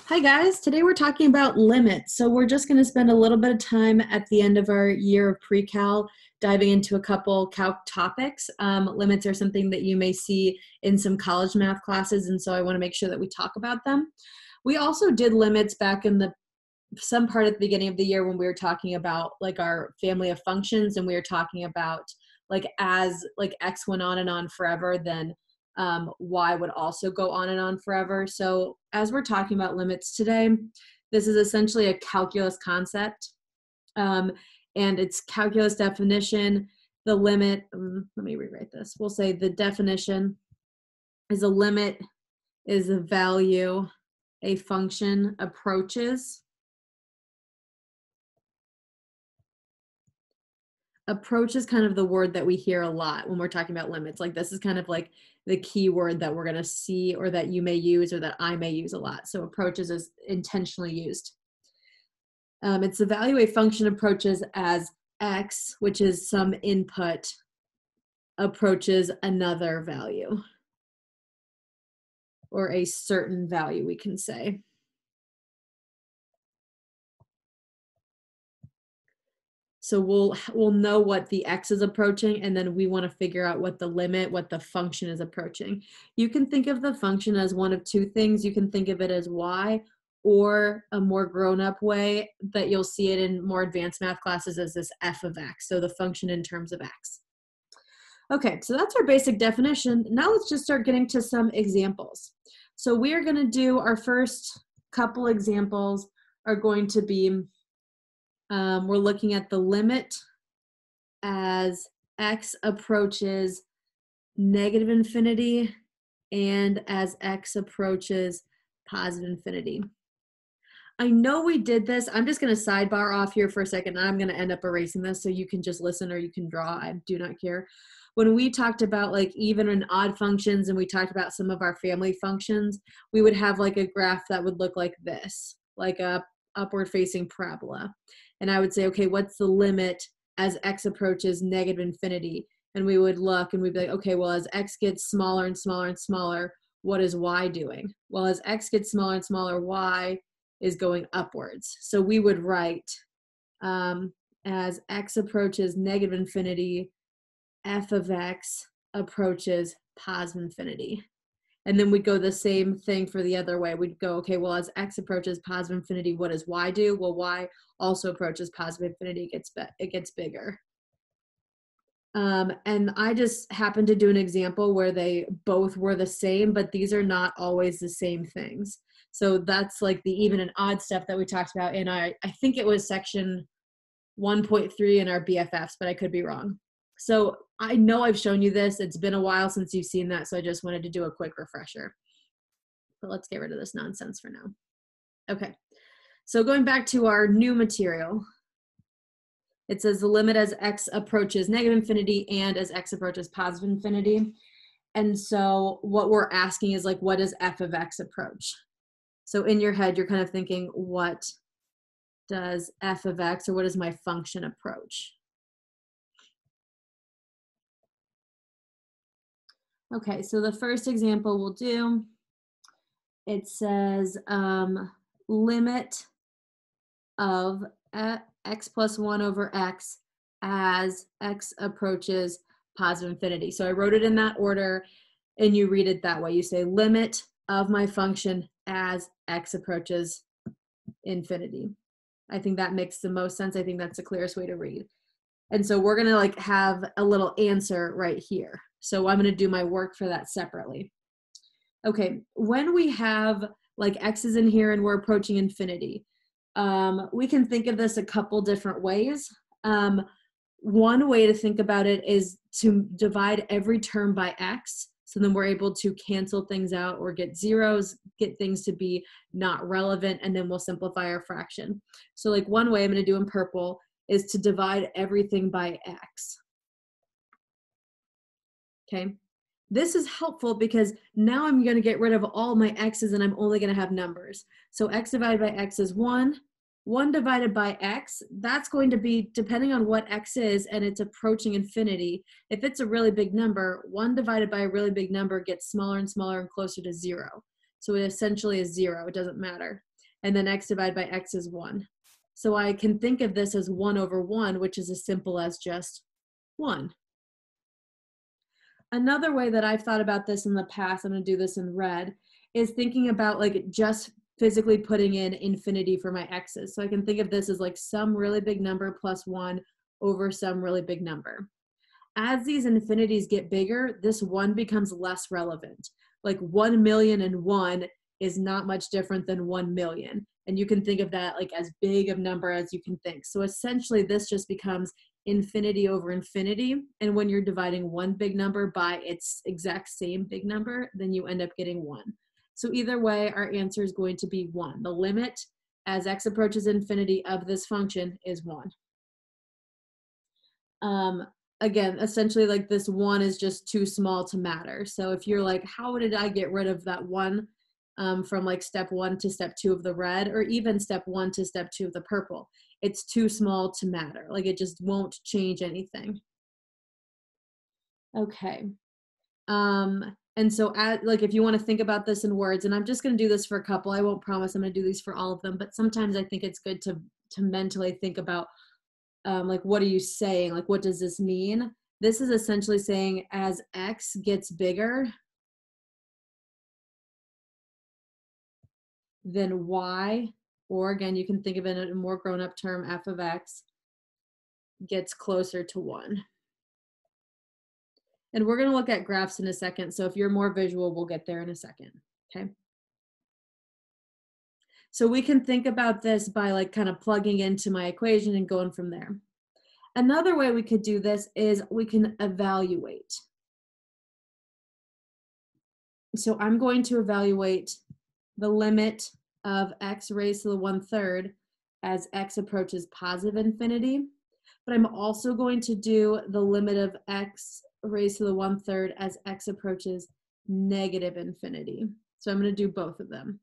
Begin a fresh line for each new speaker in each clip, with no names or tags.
Hi guys, today we're talking about limits. So we're just going to spend a little bit of time at the end of our year of pre-cal diving into a couple calc topics. Limits are something that you may see in some college math classes, and so I want to make sure that we talk about them. We also did limits back in some part at the beginning of the year when we were talking about like our family of functions, and we were talking about like as like x went on and on forever, then y would also go on and on forever. So as we're talking about limits today, this is essentially a calculus concept, and its calculus definition. The limit, let me rewrite this. We'll say the definition is a limit is a value a function approaches. Approach is kind of the word that we hear a lot when we're talking about limits. Like this is kind of like the key word that we're going to see, or that you may use, or that I may use a lot. So approaches is intentionally used. It's the value a function approaches as x, which is some input, approaches another value, or a certain value, we can say. So we'll know what the x is approaching, and then we want to figure out what the limit, what the function is approaching. You can think of the function as one of two things. You can think of it as y, or a more grown-up way that you'll see it in more advanced math classes as this f of x, so the function in terms of x. Okay, so that's our basic definition. Now let's just start getting to some examples. So we are going to do our first couple examples are going to be we're looking at the limit as x approaches negative infinity and as x approaches positive infinity. I know we did this. I'm just going to sidebar off here for a second. I'm going to end up erasing this so you can just listen or you can draw. I do not care. When we talked about like even and odd functions, and we talked about some of our family functions, we would have like a graph that would look like this, like a upward facing parabola. And I would say, okay, what's the limit as x approaches negative infinity? And we would look and we'd be like, okay, well, as x gets smaller and smaller and smaller, what is y doing? Well, as x gets smaller and smaller, y is going upwards. So we would write as x approaches negative infinity, f of x approaches positive infinity. And then we'd go the same thing for the other way. We'd go, okay, well, as x approaches positive infinity, what does y do? Well, y also approaches positive infinity, it gets bigger. And I just happened to do an example where they both were the same, but these are not always the same things. So that's like the even and odd stuff that we talked about in I think it was section 1.3 in our BFFs, but I could be wrong. So I know I've shown you this. It's been a while since you've seen that, so I just wanted to do a quick refresher. But let's get rid of this nonsense for now. Okay, so going back to our new material, it says the limit as x approaches negative infinity and as x approaches positive infinity. And so what we're asking is like, what does f of x approach? So in your head, you're kind of thinking, what does f of x, or what does my function approach? Okay, so the first example we'll do, it says limit of x plus 1 over x as x approaches positive infinity. So I wrote it in that order, and you read it that way. You say limit of my function as x approaches infinity. I think that makes the most sense. I think that's the clearest way to read. And so we're going to like have a little answer right here. So I'm going to do my work for that separately. Okay, when we have like x's in here and we're approaching infinity, we can think of this a couple different ways. One way to think about it is to divide every term by x. So then we're able to cancel things out or get zeros, get things to be not relevant, and then we'll simplify our fraction. So like one way I'm going to do in purple is to divide everything by x. Okay, this is helpful because now I'm going to get rid of all my x's and I'm only going to have numbers. So x divided by x is 1. 1 divided by x, that's going to be, depending on what x is and it's approaching infinity, if it's a really big number, 1 divided by a really big number gets smaller and smaller and closer to 0. So it essentially is 0, it doesn't matter. and then x divided by x is 1. So I can think of this as 1 over 1, which is as simple as just 1. Another way that I've thought about this in the past, I'm going to do this in red, is thinking about like just physically putting in infinity for my x's. So I can think of this as like some really big number plus 1 over some really big number. As these infinities get bigger, this 1 becomes less relevant. Like 1,000,001 is not much different than 1,000,000. And you can think of that like as big of number as you can think. So essentially this just becomes infinity over infinity. And when you're dividing one big number by its exact same big number, then you end up getting 1. So either way, our answer is going to be 1. The limit as x approaches infinity of this function is 1. Again, essentially like this 1 is just too small to matter. So if you're like, how did I get rid of that 1 from like step 1 to step 2 of the red, or even step 1 to step 2 of the purple? It's too small to matter. Like it just won't change anything. Okay. And so like if you want to think about this in words, and I'm just going to do this for a couple, I won't promise I'm going to do these for all of them, but sometimes I think it's good to mentally think about like, what are you saying? Like, what does this mean? This is essentially saying as x gets bigger, then y, or again, you can think of it in a more grown-up term, f of x, gets closer to 1. And we're going to look at graphs in a second. So if you're more visual, we'll get there in a second. Okay. So we can think about this by like kind of plugging into my equation and going from there. Another way we could do this is we can evaluate. So I'm going to evaluate the limit of x raised to the 1/3 as x approaches positive infinity. But I'm also going to do the limit of x raised to the 1/3 as x approaches negative infinity. So I'm going to do both of them.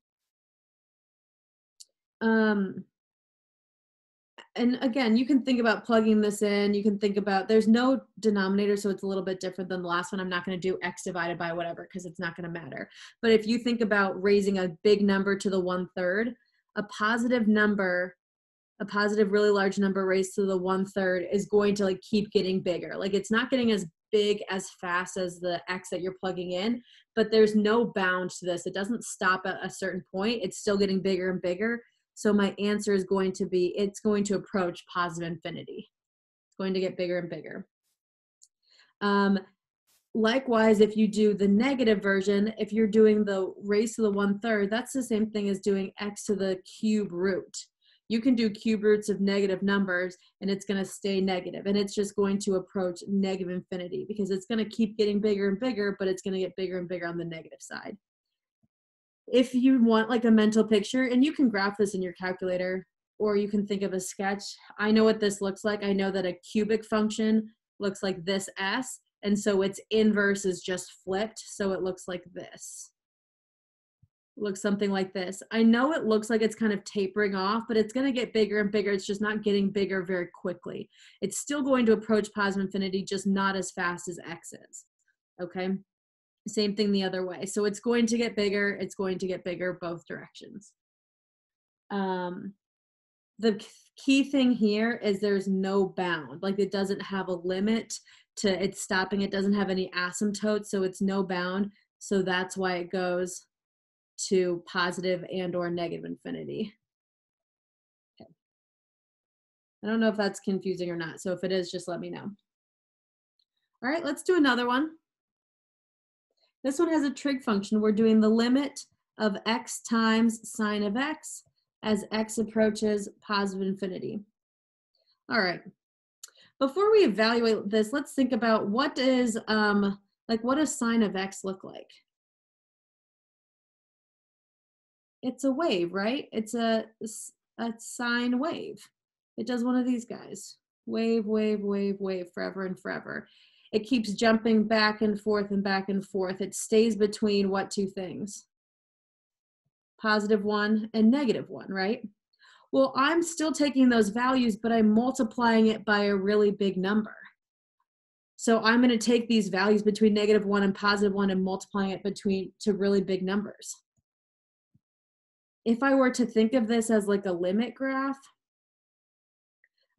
And again, you can think about plugging this in. You can think about, there's no denominator, so it's a little bit different than the last one. I'm not going to do x divided by whatever because it's not going to matter. But if you think about raising a big number to the 1/3, a positive number, a positive really large number raised to the 1/3 is going to like keep getting bigger. Like it's not getting as big as fast as the x that you're plugging in, but there's no bound to this. It doesn't stop at a certain point. It's still getting bigger and bigger. So my answer is going to be, it's going to approach positive infinity. It's going to get bigger and bigger. Likewise, if you do the negative version, if you're doing the raised to the 1/3, that's the same thing as doing x to the cube root. You can do cube roots of negative numbers and it's going to stay negative, and it's just going to approach negative infinity because it's going to keep getting bigger and bigger, but it's going to get bigger and bigger on the negative side. If you want like a mental picture, and you can graph this in your calculator, or you can think of a sketch. I know what this looks like. I know that a cubic function looks like this S, and so its inverse is just flipped, so it looks like this. Looks something like this. I know it looks like it's kind of tapering off, but it's going to get bigger and bigger. It's just not getting bigger very quickly. It's still going to approach positive infinity, just not as fast as X is. Okay. Same thing the other way. So it's going to get bigger. It's going to get bigger both directions. The key thing here is there's no bound. Like it doesn't have a limit to its stopping. It doesn't have any asymptote, so it's no bound. So that's why it goes to positive and or negative infinity. Okay. I don't know if that's confusing or not. So if it is, just let me know. All right, let's do another one. This one has a trig function. We're doing the limit of x times sine of x as x approaches positive infinity. All right. Before we evaluate this, let's think about what is what does sine of x look like? It's a wave, right? It's a sine wave. It does one of these guys. Wave, wave, wave, wave, forever and forever. It keeps jumping back and forth and back and forth. It stays between what two things? +1 and -1, right? Well, I'm still taking those values, but I'm multiplying it by a really big number. So I'm going to take these values between -1 and +1 and multiplying it to really big numbers. if I were to think of this as like a limit graph,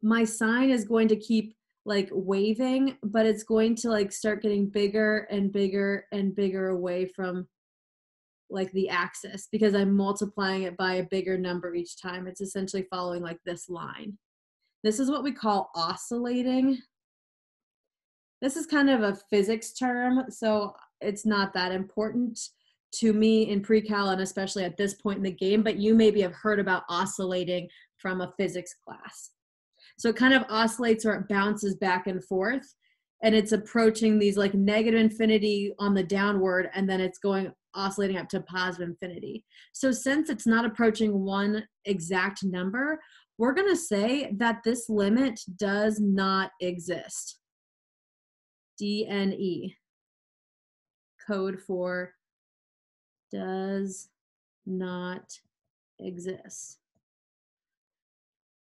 my sign is going to keep like waving, but it's going to like start getting bigger and bigger and bigger away from like the axis because I'm multiplying it by a bigger number each time. It's essentially following like this line. This is what we call oscillating. This is kind of a physics term, so it's not that important to me in pre-cal and especially at this point in the game, but you maybe have heard about oscillating from a physics class. So it kind of oscillates or it bounces back and forth, and it's approaching these like negative infinity on the downward, and then it's going oscillating up to positive infinity. So since it's not approaching one exact number, we're going to say that this limit does not exist. DNE, code for does not exist.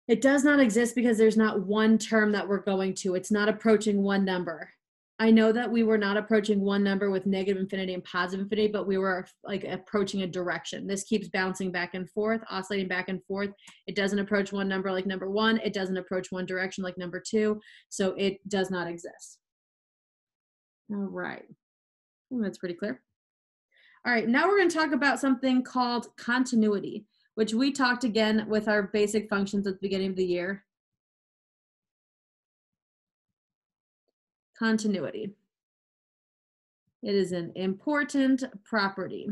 It does not exist because there's not one term that we're going to. It's not approaching one number. I know that we were not approaching one number with negative infinity and positive infinity, but we were like approaching a direction. This keeps bouncing back and forth, oscillating back and forth. It doesn't approach one number like number one. It doesn't approach one direction like number two. So it does not exist. All right. That's pretty clear. All right, now we're going to talk about something called continuity, which we talked again with our basic functions at the beginning of the year. Continuity. It is an important property.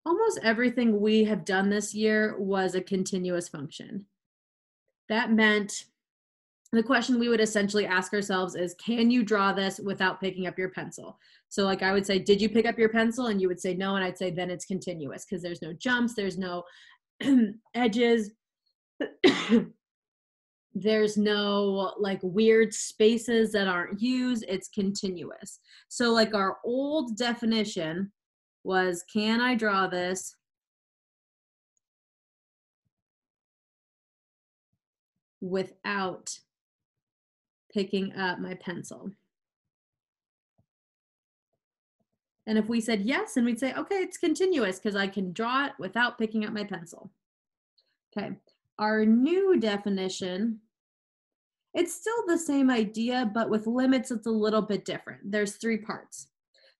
Almost everything we have done this year was a continuous function. That meant the question we would essentially ask ourselves is, can you draw this without picking up your pencil? So like I would say, did you pick up your pencil? And you would say no, and I'd say then it's continuous because there's no jumps, there's no edges, there's no like weird spaces that aren't used, it's continuous. So like our old definition was, can I draw this without picking up my pencil? And if we said yes, then we'd say, okay, it's continuous because I can draw it without picking up my pencil. Okay, our new definition, it's still the same idea, but with limits, it's a little bit different. There's three parts.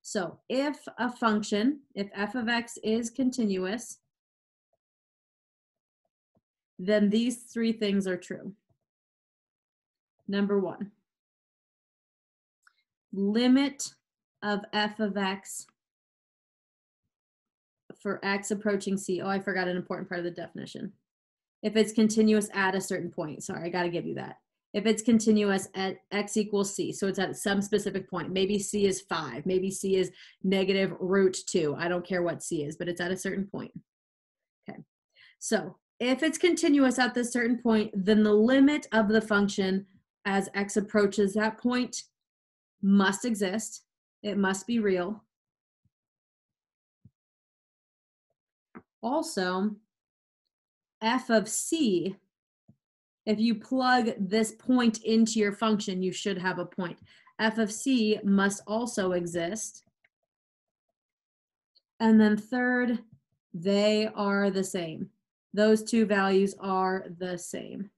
So if a function, if f of x is continuous, then these three things are true. Number one, limit of f of x for x approaching c. Oh, I forgot an important part of the definition. If it's continuous at a certain point. Sorry, I got to give you that. If it's continuous at x equals c, so it's at some specific point. Maybe c is 5. Maybe c is negative root 2. I don't care what c is, but it's at a certain point. Okay, so if it's continuous at this certain point, then the limit of the function as x approaches that point must exist. It must be real. Also, f of c, if you plug this point into your function, you should have a point. F of c must also exist. And then third, they are the same. Those two values are the same.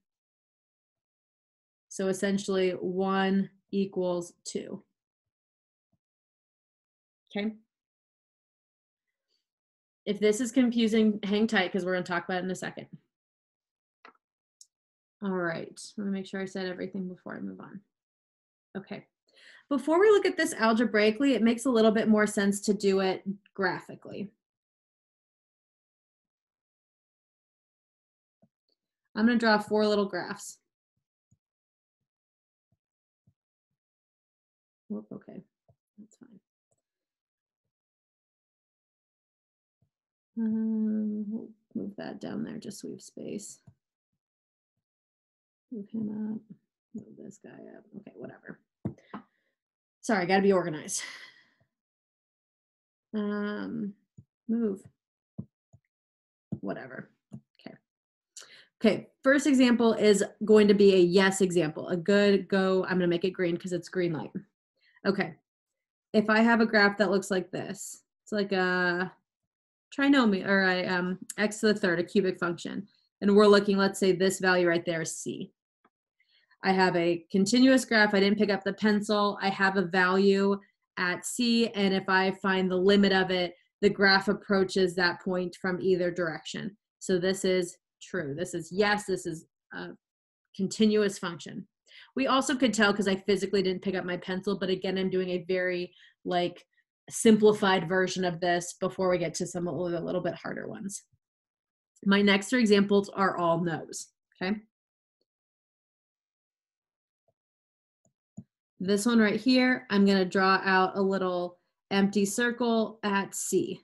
So essentially 1 equals 2. Okay. If this is confusing, hang tight because we're going to talk about it in a second. All right, let me make sure I said everything before I move on. Okay, before we look at this algebraically, it makes a little bit more sense to do it graphically. I'm going to draw 4 little graphs. Whoop, okay, that's fine. We'll move that down there just so we have space. Move him up, move this guy up. Okay, whatever. Sorry, got to be organized. Move. Whatever. Okay. Okay, first example is going to be a yes example. A good go. I'm going to make it green because it's green light. Okay. If I have a graph that looks like this, it's like a trinomial, or x to the third, a cubic function. And we're looking, let's say this value right there is c. I have a continuous graph. I didn't pick up the pencil. I have a value at c, and if I find the limit of it, the graph approaches that point from either direction. So this is true. This is yes, this is a continuous function. We also could tell because I physically didn't pick up my pencil, but again, I'm doing a very like simplified version of this before we get to some of the little bit harder ones. My next three examples are all no's, okay? This one right here, I'm gonna draw out a little empty circle at C.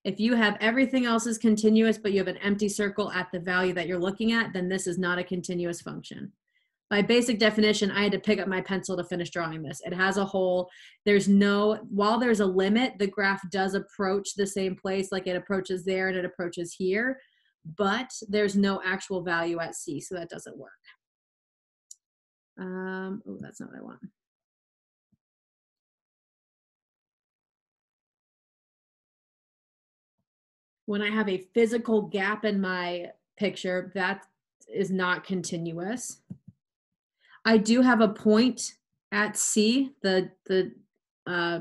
If you have everything else is continuous, but you have an empty circle at the value that you're looking at, then this is not a continuous function. By basic definition, I had to pick up my pencil to finish drawing this. It has a hole. There's no, while there's a limit, the graph does approach the same place, like it approaches there and it approaches here, but there's no actual value at C, so that doesn't work. Oh, that's not what I want. When I have a physical gap in my picture, that is not continuous. I do have a point at C, the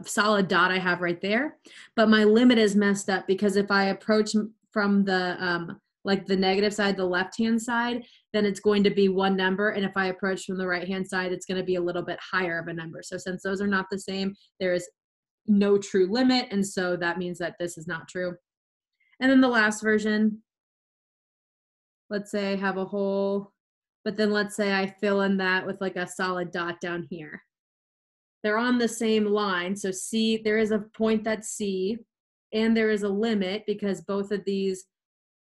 solid dot I have right there, but my limit is messed up because if I approach from the like the negative side, the left-hand side, then it's going to be one number, and if I approach from the right-hand side, it's going to be a little bit higher of a number. So since those are not the same, there is no true limit, and so that means that this is not true. And then the last version, let's say I have a hole, but then let's say I fill in that with like a solid dot down here. They're on the same line. So C, there is a point that's C, and there is a limit because both of these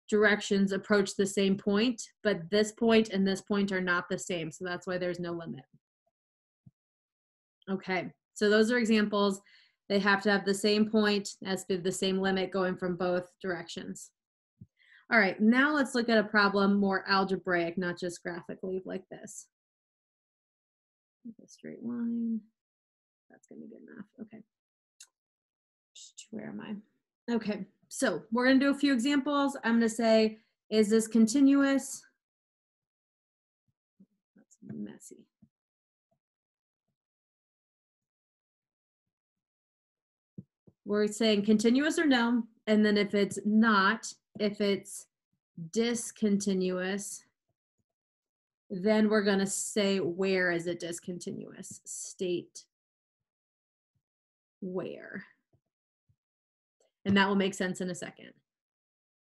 directions approach the same point, but this point and this point are not the same. So that's why there's no limit. Okay, so those are examples. They have to have the same point as the same limit going from both directions. All right, now let's look at a problem more algebraic, not just graphically like this. A straight line. That's gonna be good enough. Okay. Where am I? Okay, so we're gonna do a few examples. I'm gonna say, is this continuous? That's messy. We're saying continuous or no, and then if it's not, if it's discontinuous, then we're gonna say where is it discontinuous? State where. And that will make sense in a second.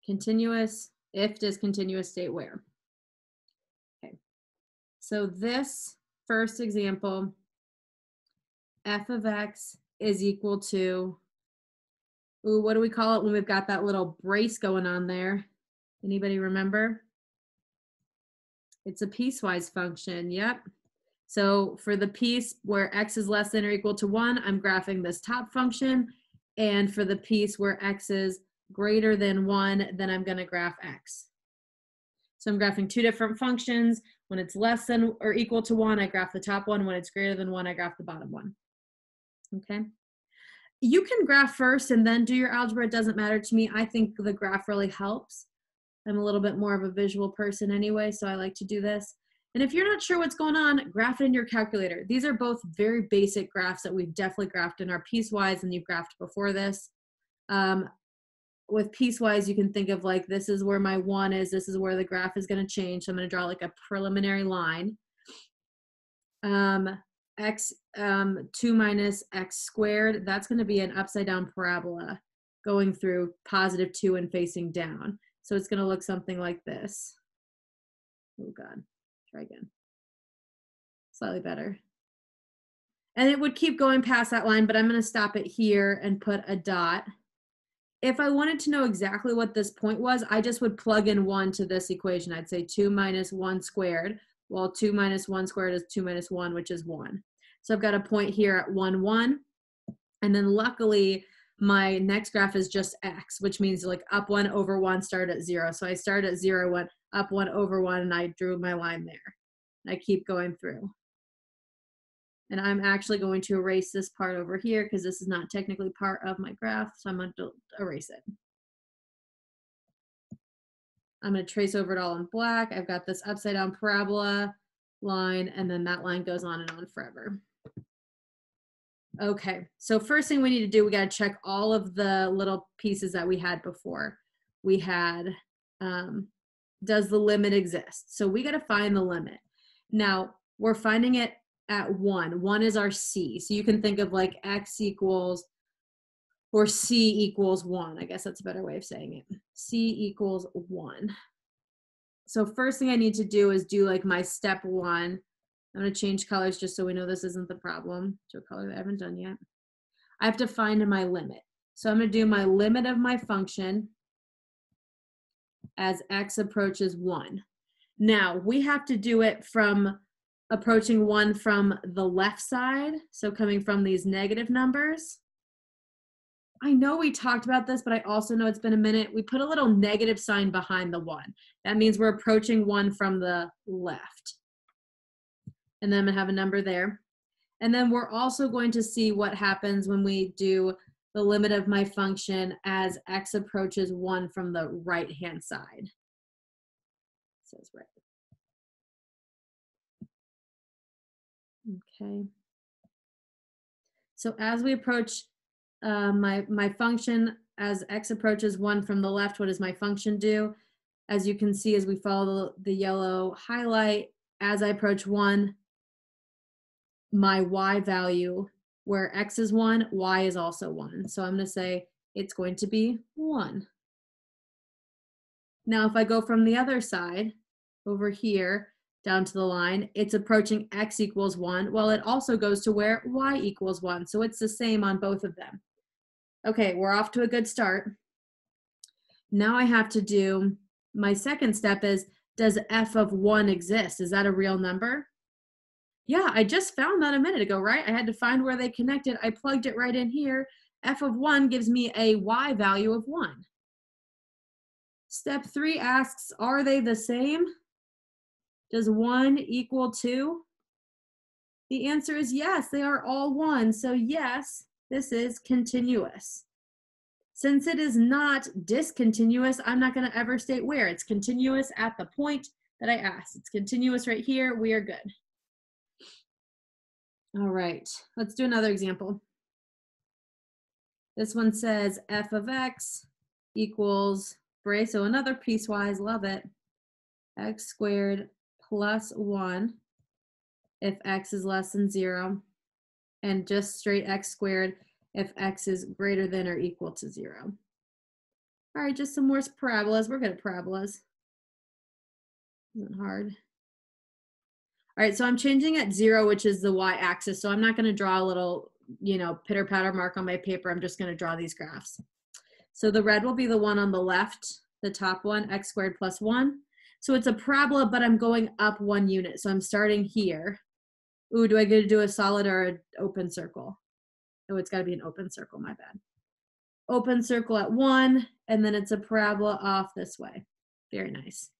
Continuous, if discontinuous, state where. Okay, so this first example, f of x is equal to, ooh, what do we call it when we've got that little brace going on there? Anybody remember? It's a piecewise function, yep. So for the piece where x is less than or equal to 1, I'm graphing this top function. And for the piece where x is greater than 1, then I'm going to graph x. So I'm graphing two different functions. When it's less than or equal to 1, I graph the top one. When it's greater than 1, I graph the bottom one. Okay. You can graph first and then do your algebra. It doesn't matter to me. I think the graph really helps. I'm a little bit more of a visual person anyway, so I like to do this. And if you're not sure what's going on, graph it in your calculator. These are both very basic graphs that we've definitely graphed in our piecewise and you've graphed before this. With piecewise, you can think of like, this is where my 1 is, this is where the graph is going to change. So I'm going to draw like a preliminary line. X 2 minus x squared, that's going to be an upside down parabola going through positive 2 and facing down. So it's going to look something like this. Oh God, try again. Slightly better. And it would keep going past that line, but I'm going to stop it here and put a dot. If I wanted to know exactly what this point was, I just would plug in 1 to this equation. I'd say 2 minus 1 squared. Well, 2 minus 1 squared is 2 minus 1, which is 1. So I've got a point here at 1, 1. And then luckily, my next graph is just x, which means like up 1 over 1 start at 0. So I start at 0, went up 1 over 1, and I drew my line there. I keep going through. And I'm actually going to erase this part over here because this is not technically part of my graph, so I'm going to erase it. I'm going to trace over it all in black. I've got this upside down parabola line, and then that line goes on and on forever. Okay, so first thing we need to do, we got to check all of the little pieces that we had before. We had, does the limit exist? So we got to find the limit. Now, we're finding it at 1. 1 is our C. So you can think of like x equals, or C equals 1. I guess that's a better way of saying it. C equals 1. So first thing I need to do is do like my step 1. I'm going to change colors just so we know this isn't the problem. To a color that I haven't done yet. I have to find my limit. So I'm going to do my limit of my function as x approaches 1. Now, we have to do it from approaching 1 from the left side, so coming from these negative numbers. I know we talked about this, but I also know it's been a minute. We put a little negative sign behind the 1. That means we're approaching 1 from the left. And then I'm going to have a number there. And then we're also going to see what happens when we do the limit of my function as x approaches 1 from the right-hand side. It says right. Okay. So as we approach my function, as x approaches 1 from the left, what does my function do? As you can see, as we follow the yellow highlight, as I approach 1, my y value, where x is 1, y is also 1. So I'm going to say it's going to be 1. Now, if I go from the other side, over here, down to the line, it's approaching x equals 1. Well, it also goes to where y equals 1. So it's the same on both of them. Okay, we're off to a good start. Now I have to do, my second step is, does f of 1 exist? Is that a real number? Yeah, I just found that a minute ago, right? I had to find where they connected. I plugged it right in here. F of 1 gives me a y value of 1. Step 3 asks, are they the same? Does 1 equal 2? The answer is yes, they are all 1. So yes, this is continuous. Since it is not discontinuous, I'm not going to ever state where. It's continuous at the point that I asked. It's continuous right here. We are good. All right, let's do another example. This one says f of x equals, so another piecewise, love it, x squared plus 1 if x is less than 0, and just straight x squared if x is greater than or equal to 0. All right, just some more parabolas. We're good at parabolas. Isn't hard. All right, so I'm changing at 0, which is the y-axis. So I'm not going to draw a little, pitter-patter mark on my paper. I'm just going to draw these graphs. So the red will be the one on the left, the top one, x squared plus 1. So it's a parabola, but I'm going up 1 unit. So I'm starting here. Ooh, do I get to do a solid or an open circle? Oh, it's got to be an open circle, my bad. Open circle at 1, and then it's a parabola off this way. Very nice.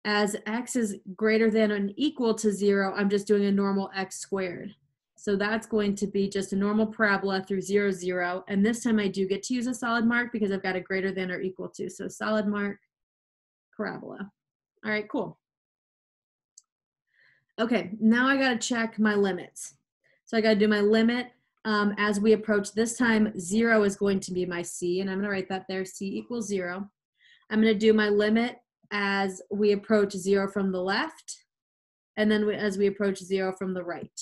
As x is greater than or equal to 0, I'm just doing a normal x squared. So that's going to be just a normal parabola through 0, 0. And this time I do get to use a solid mark because I've got a greater than or equal to. So solid mark, parabola. All right, cool. Okay, now I got to check my limits. So I got to do my limit as we approach. This time 0 is going to be my c, and I'm going to write that there, c equals 0. I'm going to do my limit as we approach 0 from the left, and then as we approach 0 from the right.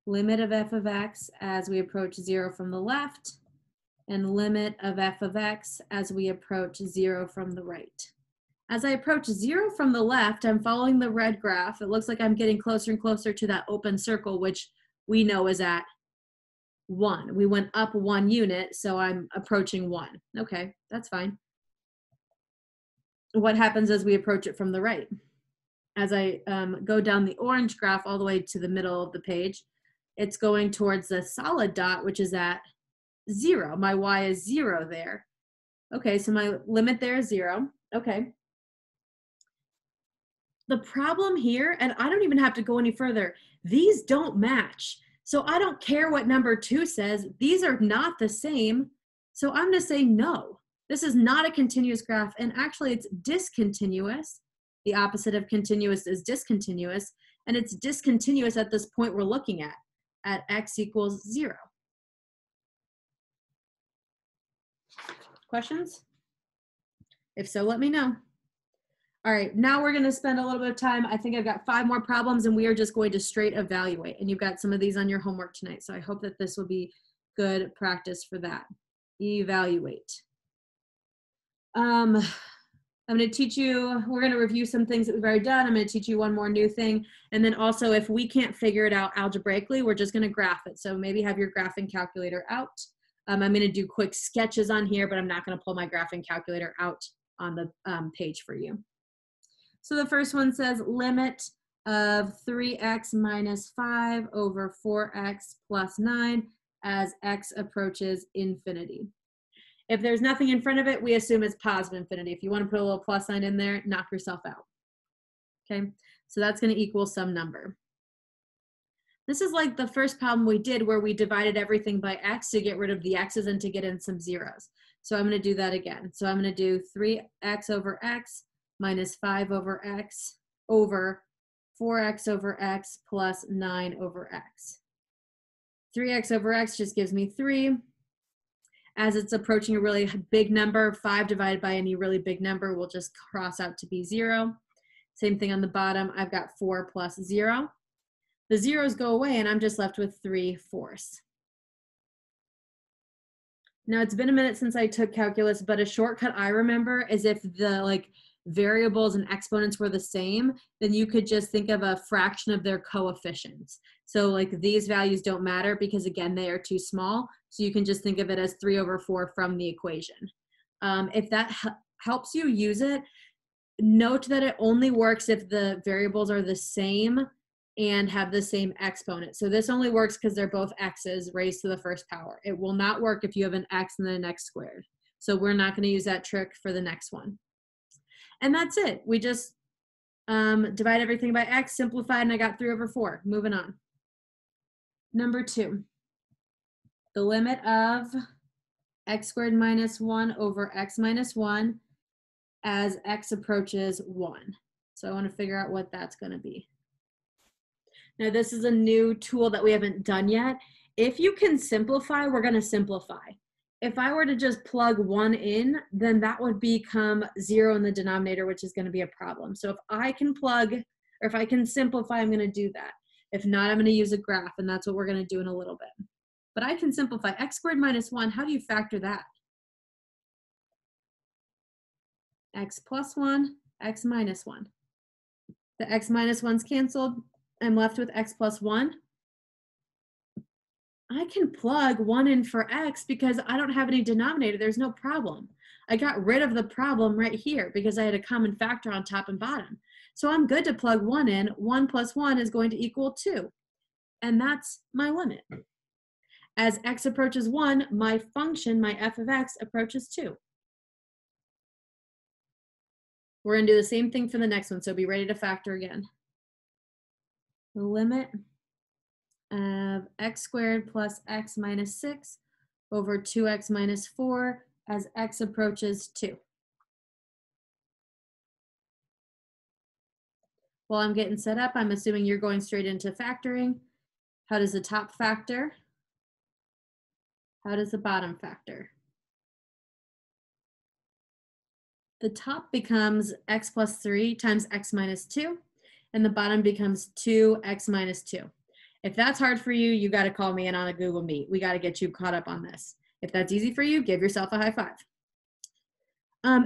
Limit of f of x as we approach 0 from the left, and limit of f of x as we approach 0 from the right. As I approach 0 from the left, I'm following the red graph. It looks like I'm getting closer and closer to that open circle, which we know is at 1. We went up 1 unit, so I'm approaching 1. Okay, that's fine. What happens as we approach it from the right? As I go down the orange graph all the way to the middle of the page, it's going towards the solid dot, which is at 0. My y is 0 there. Okay, so my limit there is 0. Okay. The problem here, and I don't even have to go any further, these don't match. So I don't care what number 2 says. These are not the same. So I'm going to say no. This is not a continuous graph, and actually it's discontinuous. The opposite of continuous is discontinuous, and it's discontinuous at this point we're looking at x equals 0. Questions? If so, let me know. All right, now we're going to spend a little bit of time. I think I've got 5 more problems, and we are just going to straight evaluate. And you've got some of these on your homework tonight, so I hope that this will be good practice for that. Evaluate. I'm going to teach you, we're going to review some things that we've already done. I'm going to teach you one more new thing. And then also, if we can't figure it out algebraically, we're just going to graph it. So maybe have your graphing calculator out. I'm going to do quick sketches on here, but I'm not going to pull my graphing calculator out on the page for you. So the first one says limit of 3x minus 5 over 4x plus 9 as x approaches infinity. If there's nothing in front of it, we assume it's positive infinity. If you want to put a little plus sign in there, knock yourself out. Okay, so that's going to equal some number. This is like the first problem we did where we divided everything by x to get rid of the x's and to get in some zeros. So I'm going to do that again. So I'm going to do 3x over x minus 5 over x over 4x over x plus 9 over x. 3x over x just gives me 3. As it's approaching a really big number, 5 divided by any really big number will just cross out to be 0. Same thing on the bottom. I've got 4 plus 0. The zeros go away, and I'm just left with 3/4. Now, it's been a minute since I took calculus, but a shortcut I remember is if the variables and exponents were the same, then you could just think of a fraction of their coefficients. So these values don't matter because, again, they are too small. So you can just think of it as 3/4 from the equation. If that helps you use it, note that it only works if the variables are the same and have the same exponent. So this only works because they're both x's raised to the first power. It will not work if you have an x and then an x squared. So we're not going to use that trick for the next one. And that's it. We just divide everything by x, simplified, and I got 3/4. Moving on. Number 2. The limit of x squared minus 1 over x minus 1 as x approaches 1. So I want to figure out what that's going to be. Now, this is a new tool that we haven't done yet. If you can simplify, we're going to simplify. If I were to just plug 1 in, then that would become 0 in the denominator, which is going to be a problem. So if I can plug, or if I can simplify, I'm going to do that. If not, I'm going to use a graph, and that's what we're going to do in a little bit. But I can simplify x squared minus 1. How do you factor that? X plus 1, x minus 1. The x minus 1's canceled. I'm left with x plus 1. I can plug 1 in for x because I don't have any denominator. There's no problem. I got rid of the problem right here because I had a common factor on top and bottom. So I'm good to plug 1 in. 1 plus 1 is going to equal 2. And that's my limit. As x approaches 1, my function, my f of x, approaches 2. We're going to do the same thing for the next one, so be ready to factor again. The limit of x squared plus x minus 6 over 2x minus 4 as x approaches 2. While I'm getting set up, I'm assuming you're going straight into factoring. How does the top factor? How does the bottom factor? The top becomes x plus 3 times x minus 2, and the bottom becomes 2x minus 2. If that's hard for you, you got to call me in on a Google Meet. We got to get you caught up on this. If that's easy for you, give yourself a high five.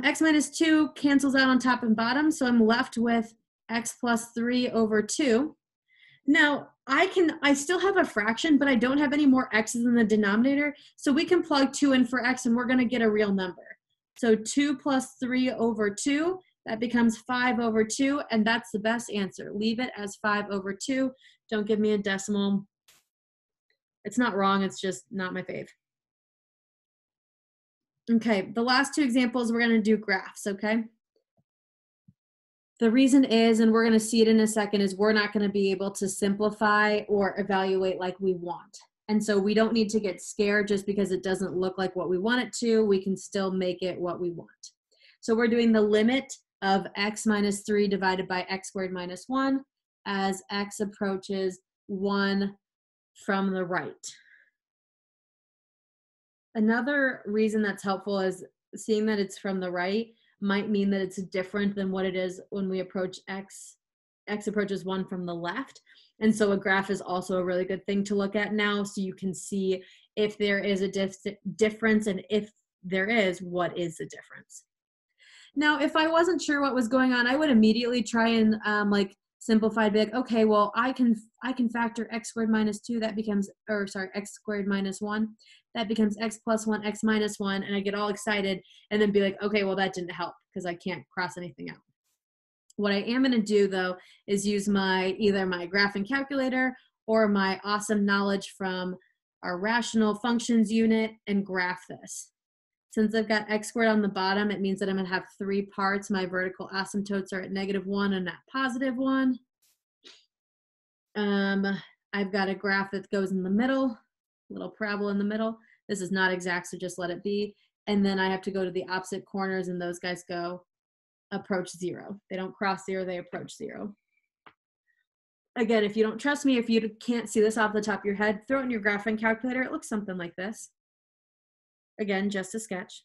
X minus 2 cancels out on top and bottom, so I'm left with x plus 3 over 2. Now, I still have a fraction, but I don't have any more x's in the denominator, so we can plug 2 in for x, and we're going to get a real number. So 2 plus 3 over 2, that becomes 5 over 2, and that's the best answer. Leave it as 5 over 2. Don't give me a decimal. It's not wrong, it's just not my fave. Okay, the last 2 examples, we're going to do graphs, okay? The reason is, and we're going to see it in a second, is we're not going to be able to simplify or evaluate like we want. And so we don't need to get scared just because it doesn't look like what we want it to. We can still make it what we want. So we're doing the limit of x minus 3 divided by x squared minus 1 as x approaches 1 from the right. Another reason that's helpful is seeing that it's from the right might mean that it's different than what it is when we approach x. X approaches 1 from the left. And so a graph is also a really good thing to look at now, so you can see if there is a difference, and if there is, what is the difference. Now, if I wasn't sure what was going on, I would immediately try and like simplify, be like, okay, well, I can factor x squared minus 2, that becomes, or sorry, x squared minus 1, that becomes x plus 1, x minus 1, and I get all excited and then be like, okay, well, that didn't help because I can't cross anything out. What I am going to do, though, is use either my graphing calculator or my awesome knowledge from our rational functions unit and graph this. Since I've got x squared on the bottom, it means that I'm going to have 3 parts. My vertical asymptotes are at -1 and at +1. I've got a graph that goes in the middle, little parabola in the middle. This is not exact, so just let it be. And then I have to go to the opposite corners, and those guys approach 0. They don't cross 0, they approach 0. Again, if you don't trust me, if you can't see this off the top of your head, throw it in your graphing calculator. It looks something like this. Again, just a sketch.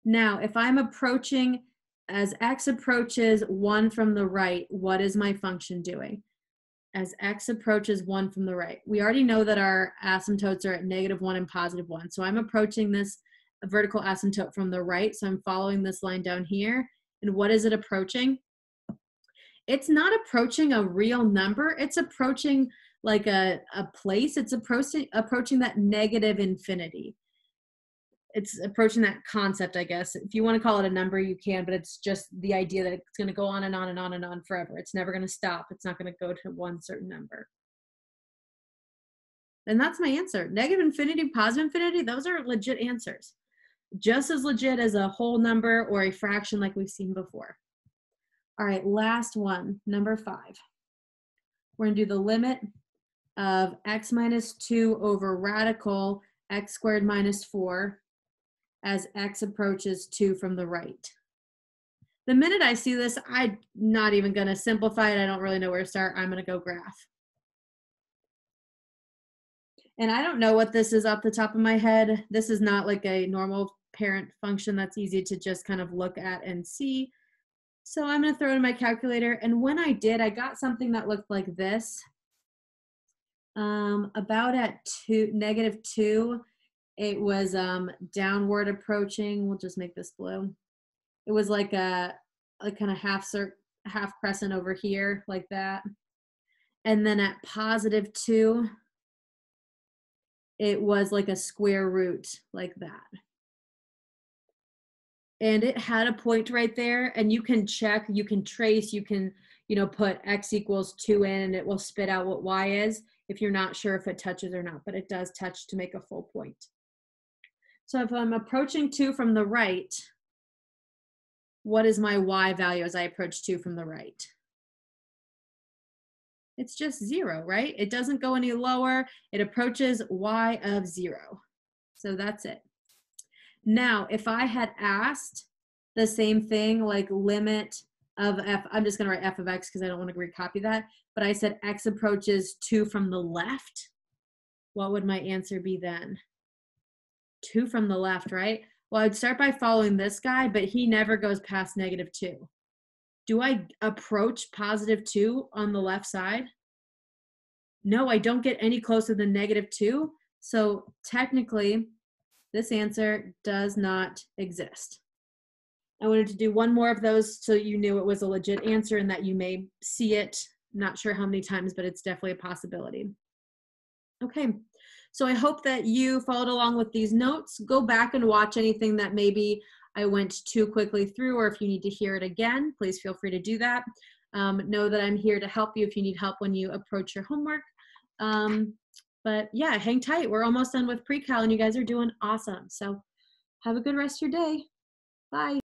Now, if I'm approaching, as x approaches 1 from the right, what is my function doing? As x approaches 1 from the right, we already know that our asymptotes are at -1 and +1. So I'm approaching this vertical asymptote from the right. So I'm following this line down here. And what is it approaching? It's not approaching a real number. It's approaching like a place. It's approaching that negative infinity. It's approaching that concept, I guess. If you want to call it a number, you can, but it's just the idea that it's going to go on and on and on and on forever. It's never going to stop. It's not going to go to one certain number. And that's my answer. Negative infinity, positive infinity, those are legit answers. Just as legit as a whole number or a fraction like we've seen before. All right, last one, number 5. We're going to do the limit of x minus 2 over radical x squared minus 4 as x approaches 2 from the right. The minute I see this, I'm not even going to simplify it. I don't really know where to start. I'm going to go graph. And I don't know what this is off the top of my head. This is not like a normal parent function that's easy to just kind of look at and see. So I'm going to throw it in my calculator. And when I did, I got something that looked like this. About at -2, it was downward approaching. We'll just make this blue. It was like a kind of half crescent over here, like that. And then at +2, it was like a square root, like that. And it had a point right there, and you can check, you can trace, you can, put x equals 2 in, and it will spit out what y is if you're not sure if it touches or not, but it does touch to make a full point. So if I'm approaching 2 from the right, what is my y value as I approach 2 from the right? It's just 0, right? It doesn't go any lower. It approaches y of 0. So that's it. Now, if I had asked the same thing, like limit of f, I'm just going to write f of x because I don't want to recopy that, but I said x approaches 2 from the left, what would my answer be then? 2 from the left, right? Well, I'd start by following this guy, but he never goes past -2. Do I approach +2 on the left side? No, I don't get any closer than -2. So technically, this answer does not exist. I wanted to do one more of those so you knew it was a legit answer and that you may see it. Not sure how many times, but it's definitely a possibility. Okay, so I hope that you followed along with these notes. Go back and watch anything that maybe I went too quickly through, or if you need to hear it again, please feel free to do that. Know that I'm here to help you if you need help when you approach your homework. But yeah, hang tight. We're almost done with pre-cal and you guys are doing awesome. So have a good rest of your day. Bye.